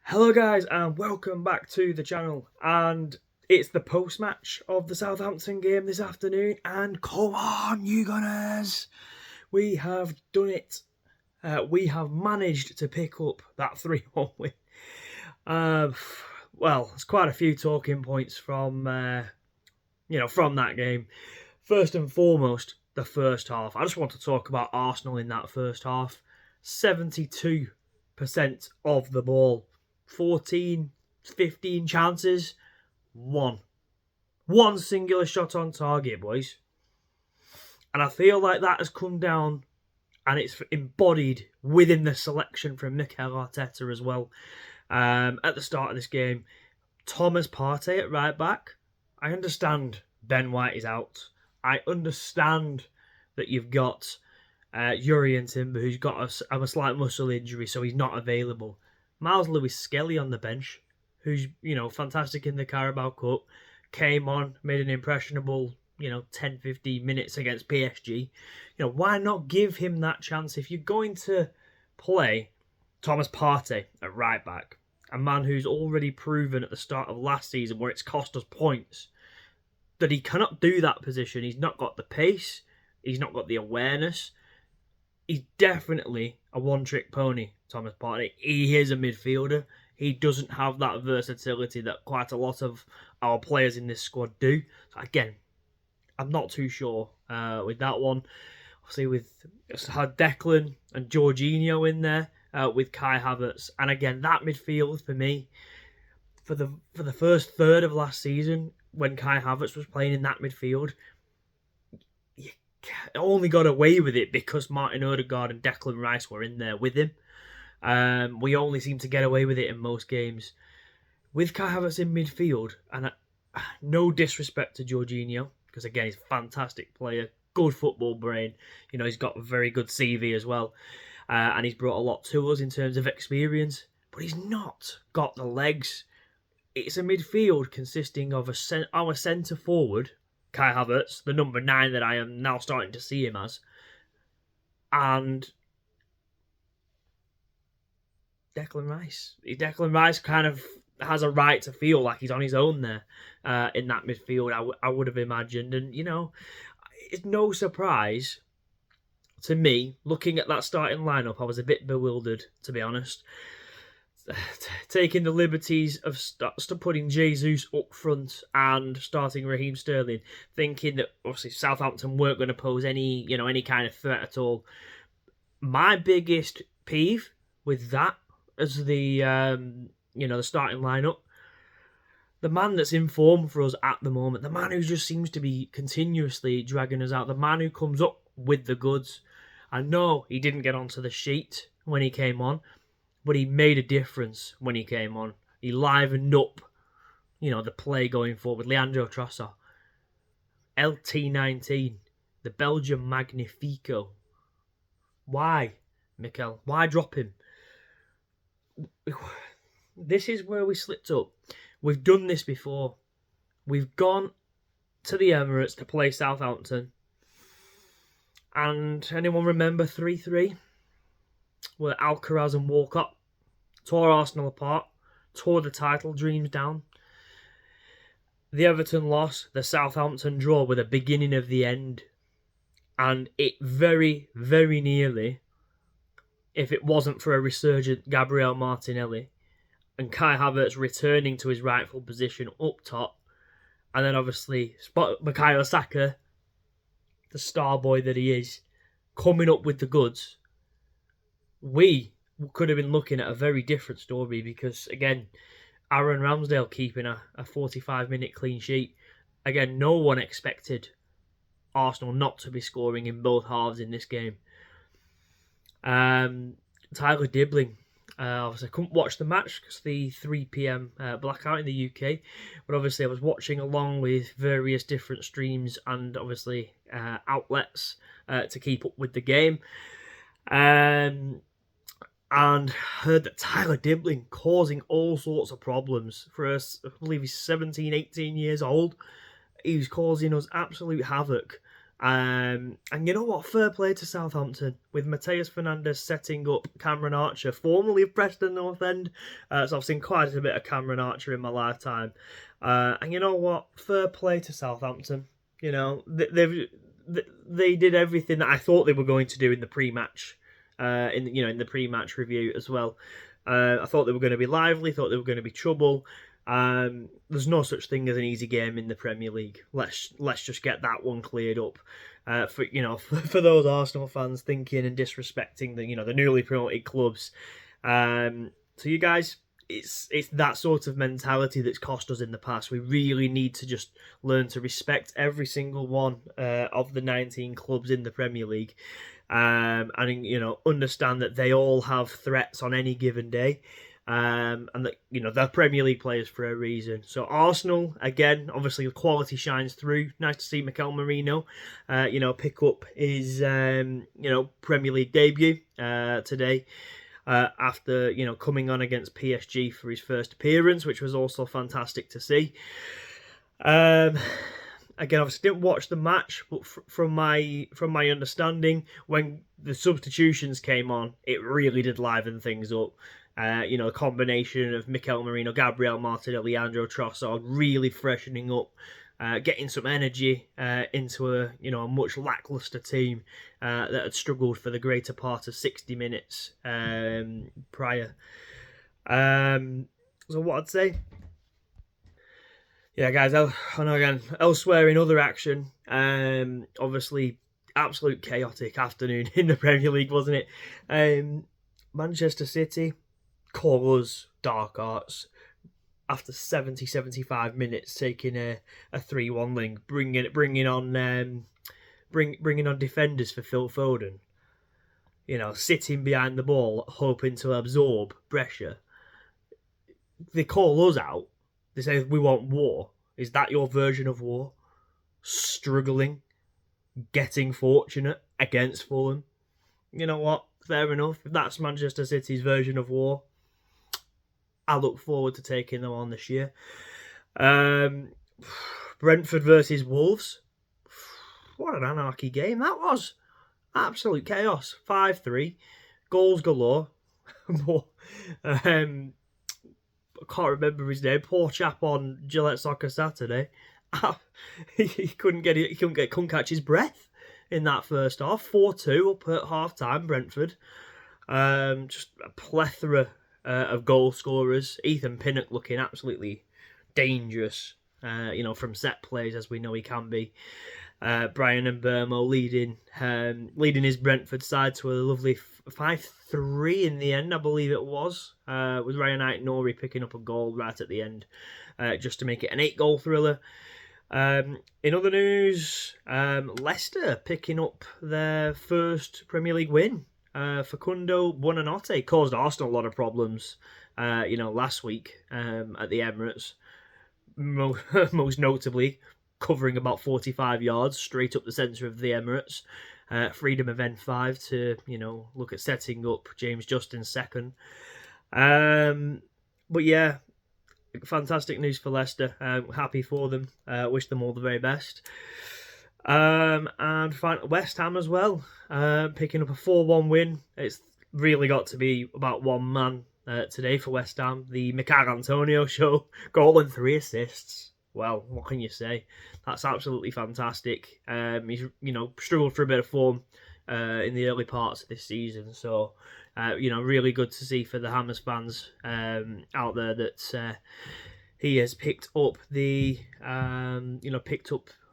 Hello guys and welcome back to the channel, and it's the post match of the Southampton game this afternoon, and come on you Gunners, we have done it. We have managed to pick up that 3-1 win. Well, there's quite a few talking points from from that game. First and foremost, the first half. I just want to talk about Arsenal in that first half. 72% of the ball. 14, 15 chances, one singular shot on target, boys. And I feel like that has come down and it's embodied within the selection from Mikel Arteta as well. At the start of this game, Thomas Partey at right back. I understand Ben White is out. I understand that you've got Urian Timber, who's got a slight muscle injury, so he's not available. Miles Lewis-Skelly on the bench, who's, fantastic in the Carabao Cup, came on, made an impressionable, 10-15 minutes against PSG. Why not give him that chance if you're going to play Thomas Partey at right back, a man who's already proven at the start of last season, where it's cost us points, that he cannot do that position. He's not got the pace, he's not got the awareness. He's definitely a one-trick pony, Thomas Partey. He is a midfielder. He doesn't have that versatility that quite a lot of our players in this squad do. So again, I'm not too sure with that one. Obviously, with had Declan and Jorginho in there with Kai Havertz, and again that midfield for me, for the first third of last season when Kai Havertz was playing in that midfield, only got away with it because Martin Odegaard and Declan Rice were in there with him. We only seem to get away with it in most games. With Kai Havertz in midfield, and no disrespect to Jorginho, because again, he's a fantastic player, good football brain. He's got a very good CV as well, and he's brought a lot to us in terms of experience, but he's not got the legs. It's a midfield consisting of our centre forward, Kai Havertz, the number 9 that I am now starting to see him as, and Declan Rice. Declan Rice kind of has a right to feel like he's on his own there in that midfield, I would have imagined. And, it's no surprise to me, looking at that starting lineup, I was a bit bewildered, to be honest. Taking the liberties of putting Jesus up front and starting Raheem Sterling, thinking that obviously Southampton weren't going to pose any kind of threat at all. My biggest peeve with that as the the starting lineup, the man that's in form for us at the moment, the man who just seems to be continuously dragging us out, the man who comes up with the goods. I know he didn't get onto the sheet when he came on, but he made a difference when he came on. He livened up, the play going forward. Leandro Trossard. LT19. The Belgian Magnifico. Why, Mikel? Why drop him? This is where we slipped up. We've done this before. We've gone to the Emirates to play Southampton. And anyone remember 3-3? Where Alcaraz and Walcott tore Arsenal apart, tore the title dreams down. The Everton loss, the Southampton draw were the beginning of the end. And it very, very nearly, if it wasn't for a resurgent Gabriel Martinelli and Kai Havertz returning to his rightful position up top, and then obviously Bukayo Saka, the Starboy that he is, coming up with the goods, we could have been looking at a very different story, because, again, Aaron Ramsdale keeping a 45-minute clean sheet. Again, no one expected Arsenal not to be scoring in both halves in this game. Tyler Dibbling. Obviously, I couldn't watch the match because of the 3 p.m. blackout in the UK. But obviously, I was watching along with various different streams and obviously outlets to keep up with the game. And heard that Tyler Dibbling causing all sorts of problems for us. I believe he's 17, 18 years old. He was causing us absolute havoc And you know what? Fair play to Southampton with Mateus Fernandes setting up Cameron Archer, formerly of Preston North End. So I've seen quite a bit of Cameron Archer in my lifetime. And you know what? Fair play to Southampton. You know, they did everything that I thought they were going to do in the pre-match, in the pre-match review as well. I thought they were going to be lively. Thought they were going to be trouble. There's no such thing as an easy game in the Premier League. Let's just get that one cleared up. For those Arsenal fans thinking and disrespecting the newly promoted clubs. So you guys, it's that sort of mentality that's cost us in the past. We really need to just learn to respect every single one of the 19 clubs in the Premier League, and understand that they all have threats on any given day. And that they're Premier League players for a reason. So Arsenal, again, obviously the quality shines through. Nice to see Mikel Merino, pick up his Premier League debut today, after coming on against PSG for his first appearance, which was also fantastic to see. Again, obviously didn't watch the match, but from my understanding, when the substitutions came on, it really did liven things up. A combination of Mikel Merino, Gabriel Marti, Leandro Trossard really freshening up, getting some energy into a much lackluster team that had struggled for the greater part of 60 minutes prior. So what I'd say, yeah, guys, I know again, elsewhere in other action, obviously absolute chaotic afternoon in the Premier League, wasn't it? Manchester City call us dark arts after 70-75 minutes, taking a 3-1 lead, bringing on defenders for Phil Foden. Sitting behind the ball, hoping to absorb pressure. They call us out. They say we want war. Is that your version of war? Struggling, getting fortunate against Fulham. You know what? Fair enough. If that's Manchester City's version of war, I look forward to taking them on this year. Brentford versus Wolves. What an anarchy game that was. Absolute chaos. 5-3. Goals galore. I can't remember his name. Poor chap on Gillette Soccer Saturday. He couldn't catch his breath in that first half. 4-2 up at half time, Brentford. Just a plethora of goal scorers. Ethan Pinnock looking absolutely dangerous, from set plays, as we know he can be. Brian Mbeumo leading his Brentford side to a lovely 5-3 in the end, I believe it was, with Ryan Aït-Nouri picking up a goal right at the end, just to make it an 8-goal thriller. In other news, Leicester picking up their first Premier League win. Facundo Buonanotte caused Arsenal a lot of problems, last week at the Emirates. Most notably, covering about 45 yards straight up the centre of the Emirates. Freedom of N5 to, look at setting up James Justin's second. But yeah, fantastic news for Leicester. Happy for them. Wish them all the very best. And finally, West Ham as well, picking up a 4-1 win. It's really got to be about one man today for West Ham. The Mikel Antonio show, goal and 3 assists. Well, what can you say? That's absolutely fantastic. He's struggled for a bit of form in the early parts of this season, so really good to see for the Hammers fans out there that he has picked up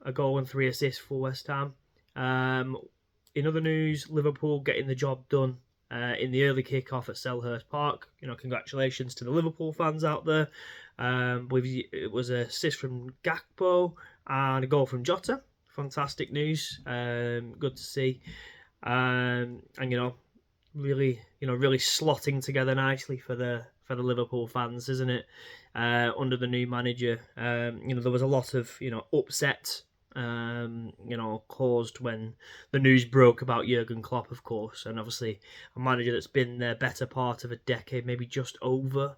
a goal and 3 assists for West Ham. In other news, Liverpool getting the job done in the early kick-off at Selhurst Park. Congratulations to the Liverpool fans out there. It was an assist from Gakpo and a goal from Jota. Fantastic news. Good to see. And really slotting together nicely for the Liverpool fans, isn't it? Under the new manager, there was a lot of upset caused when the news broke about Jurgen Klopp, of course, and obviously a manager that's been there better part of a decade, maybe just over,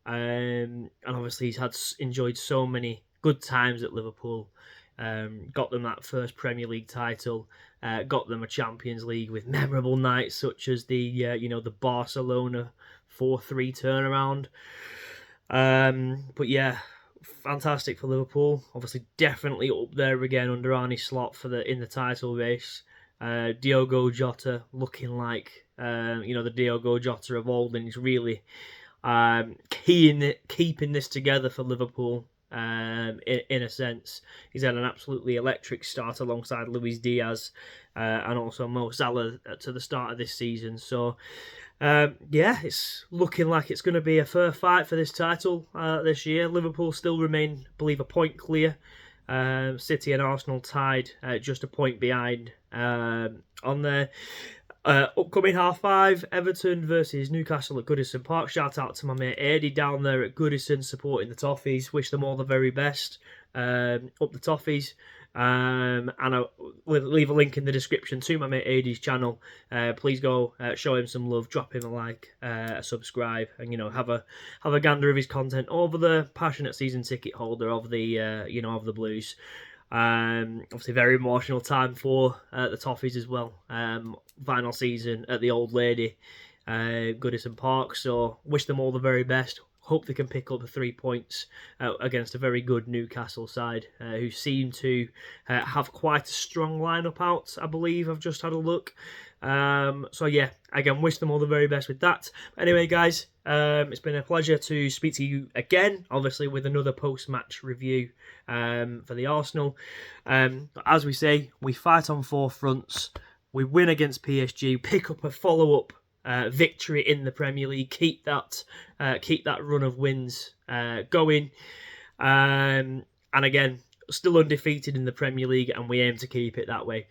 and obviously he's enjoyed so many good times at Liverpool, got them that first Premier League title, got them a Champions League with memorable nights such as the the Barcelona 4-3 turnaround. But yeah, fantastic for Liverpool. Obviously, definitely up there again under Arne Slot in the title race. Diogo Jota looking like the Diogo Jota of old, and he's really keeping this together for Liverpool. In a sense, he's had an absolutely electric start alongside Luis Diaz and also Mo Salah to the start of this season. So it's looking like it's going to be a fair fight for this title this year. Liverpool still remain, I believe, a point clear. City and Arsenal tied just a point behind on the upcoming half five. Everton versus Newcastle at Goodison Park. Shout out to my mate Eddie down there at Goodison supporting the Toffees. Wish them all the very best. Up the Toffees. And I'll leave a link in the description to my mate Eddie's channel. Please go show him some love, drop him a like, subscribe, and have a gander of his content over the passionate season ticket holder of the of the Blues. Obviously, very emotional time for the Toffees as well. Final season at the Old Lady, Goodison Park. So wish them all the very best. Hope they can pick up the 3 points against a very good Newcastle side who seem to have quite a strong lineup out, I believe. I've just had a look. So yeah, again, wish them all the very best with that. Anyway, guys, it's been a pleasure to speak to you again, obviously with another post-match review for the Arsenal. But as we say, we fight on four fronts. We win against PSG, pick up a follow-up victory in the Premier League, keep that run of wins going, and again, still undefeated in the Premier League, and we aim to keep it that way.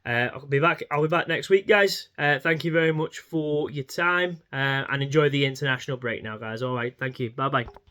I'll be back next week, guys. Thank you very much for your time, and enjoy the international break now, guys. All right, thank you. Bye bye.